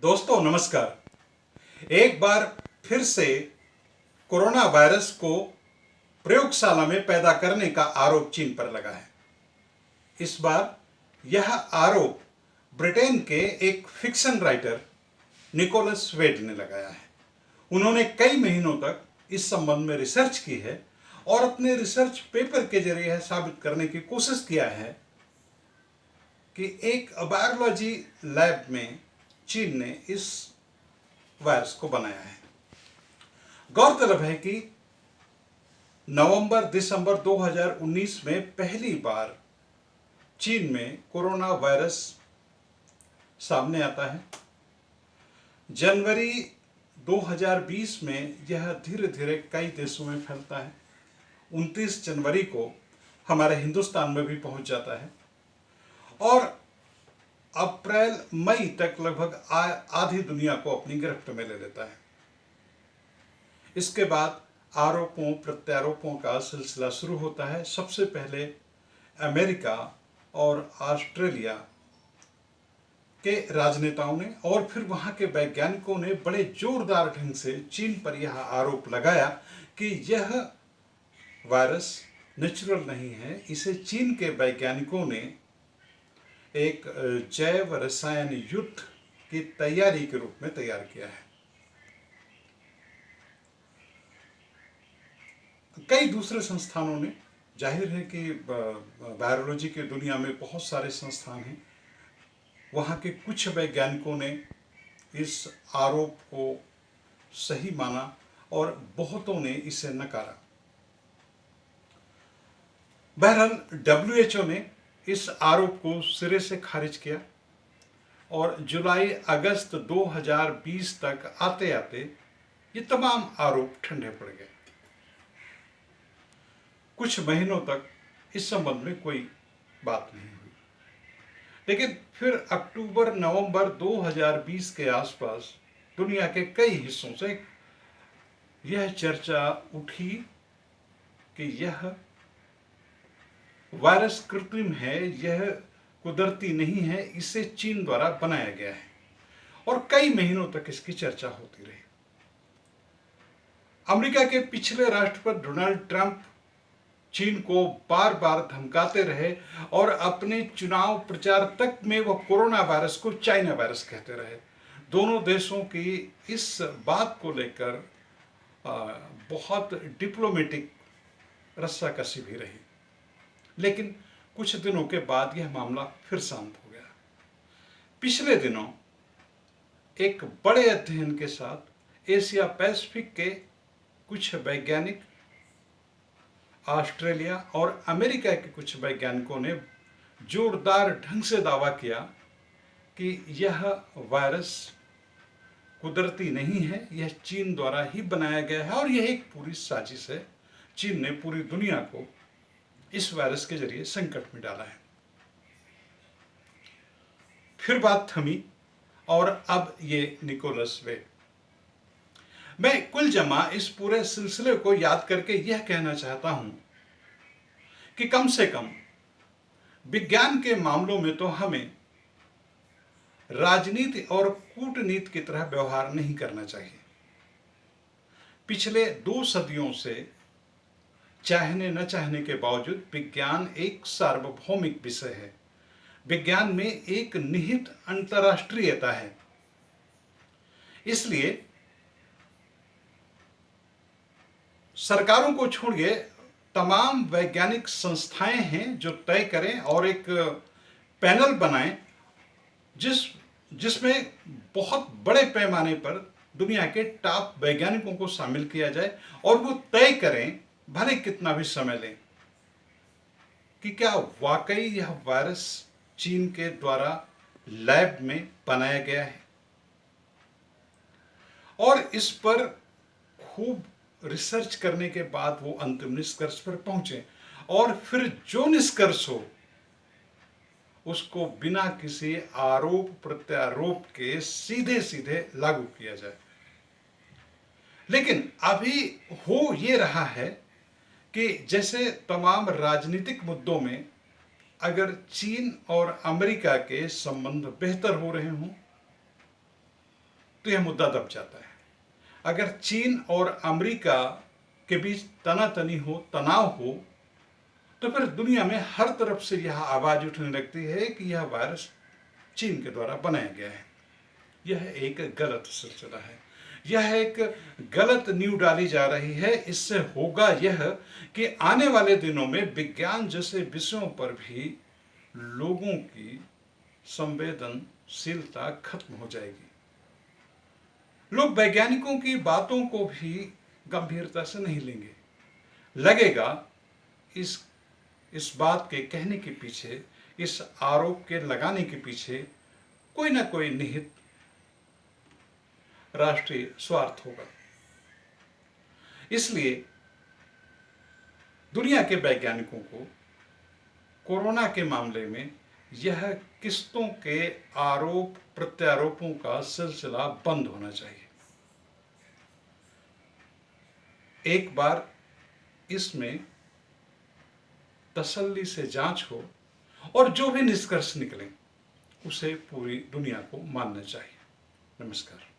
दोस्तों नमस्कार। एक बार फिर से कोरोना वायरस को प्रयोगशाला में पैदा करने का आरोप चीन पर लगा है। इस बार यह आरोप ब्रिटेन के एक फिक्शन राइटर निकोलस वेड ने लगाया है। उन्होंने कई महीनों तक इस संबंध में रिसर्च की है और अपने रिसर्च पेपर के जरिए यह साबित करने की कोशिश किया है कि एक बायोलॉजी लैब में चीन ने इस वायरस को बनाया है। गौरतलब है कि नवंबर-दिसंबर 2019 में पहली बार चीन में कोरोना वायरस सामने आता है। जनवरी 2020 में यह धीरे धीरे कई देशों में फैलता है। 29 जनवरी को हमारे हिंदुस्तान में भी पहुंच जाता है और अप्रैल मई तक लगभग आधी दुनिया को अपनी गिरफ्त में ले लेता है। इसके बाद आरोपों प्रत्यारोपों का सिलसिला शुरू होता है। सबसे पहले अमेरिका और ऑस्ट्रेलिया के राजनेताओं ने और फिर वहां के वैज्ञानिकों ने बड़े जोरदार ढंग से चीन पर यह आरोप लगाया कि यह वायरस नेचुरल नहीं है। इसे चीन के वैज्ञानिकों ने एक जैव रसायन युद्ध की तैयारी के रूप में तैयार किया है। कई दूसरे संस्थानों ने, जाहिर है कि वायरोलॉजी की दुनिया में बहुत सारे संस्थान हैं, वहाँ के कुछ वैज्ञानिकों ने इस आरोप को सही माना और बहुतों ने इसे नकारा। बहरहाल WHO ने इस आरोप को सिरे से खारिज किया और जुलाई अगस्त 2020 तक आते आते ये तमाम आरोप ठंडे पड़ गए। कुछ महीनों तक इस संबंध में कोई बात नहीं हुई, लेकिन फिर अक्टूबर नवंबर 2020 के आसपास दुनिया के कई हिस्सों से यह चर्चा उठी कि यह वायरस कृत्रिम है, यह कुदरती नहीं है, इसे चीन द्वारा बनाया गया है और कई महीनों तक इसकी चर्चा होती रही। अमेरिका के पिछले राष्ट्रपति डोनाल्ड ट्रंप चीन को बार बार धमकाते रहे और अपने चुनाव प्रचार तक में वह कोरोना वायरस को चाइना वायरस कहते रहे। दोनों देशों की इस बात को लेकर बहुत डिप्लोमेटिक रस्साकसी भी रही, लेकिन कुछ दिनों के बाद यह मामला फिर शांत हो गया। पिछले दिनों एक बड़े अध्ययन के साथ एशिया पैसिफिक के कुछ वैज्ञानिक, ऑस्ट्रेलिया और अमेरिका के कुछ वैज्ञानिकों ने जोरदार ढंग से दावा किया कि यह वायरस कुदरती नहीं है, यह चीन द्वारा ही बनाया गया है और यह एक पूरी साजिश है। चीन ने पूरी दुनिया को इस वायरस के जरिए संकट में डाला है। फिर बात थमी और अब ये निकोलस वेड। मैं कुल जमा इस पूरे सिलसिले को याद करके यह कहना चाहता हूं कि कम से कम विज्ञान के मामलों में तो हमें राजनीति और कूटनीति की तरह व्यवहार नहीं करना चाहिए। पिछले 2 सदियों से चाहने न चाहने के बावजूद विज्ञान एक सार्वभौमिक विषय है। विज्ञान में एक निहित अंतर्राष्ट्रीयता है। इसलिए सरकारों को छोड़िए तमाम वैज्ञानिक संस्थाएं हैं जो तय करें और एक पैनल बनाएं जिसमें बहुत बड़े पैमाने पर दुनिया के टॉप वैज्ञानिकों को शामिल किया जाए और वो तय करें, भले कितना भी समय लें, कि क्या वाकई यह वायरस चीन के द्वारा लैब में बनाया गया है। और इस पर खूब रिसर्च करने के बाद वो अंतिम निष्कर्ष पर पहुंचे और फिर जो निष्कर्ष हो उसको बिना किसी आरोप प्रत्यारोप के सीधे सीधे लागू किया जाए। लेकिन अभी हो ये रहा है कि जैसे तमाम राजनीतिक मुद्दों में अगर चीन और अमेरिका के संबंध बेहतर हो रहे हों तो यह मुद्दा दब जाता है। अगर चीन और अमेरिका के बीच तनातनी हो, तनाव हो, तो फिर दुनिया में हर तरफ से यह आवाज उठने लगती है कि यह वायरस चीन के द्वारा बनाया गया है। यह एक गलत सिलसिला है, यह एक गलत नींव डाली जा रही है। इससे होगा यह कि आने वाले दिनों में विज्ञान जैसे विषयों पर भी लोगों की संवेदनशीलता खत्म हो जाएगी। लोग वैज्ञानिकों की बातों को भी गंभीरता से नहीं लेंगे। लगेगा इस बात के कहने के पीछे, इस आरोप के लगाने के पीछे कोई ना कोई निहित राष्ट्रीय स्वार्थ होगा। इसलिए दुनिया के वैज्ञानिकों को कोरोना के मामले में यह किस्तों के आरोप प्रत्यारोपों का सिलसिला बंद होना चाहिए। एक बार इसमें तसल्ली से जांच हो और जो भी निष्कर्ष निकले उसे पूरी दुनिया को मानना चाहिए। नमस्कार।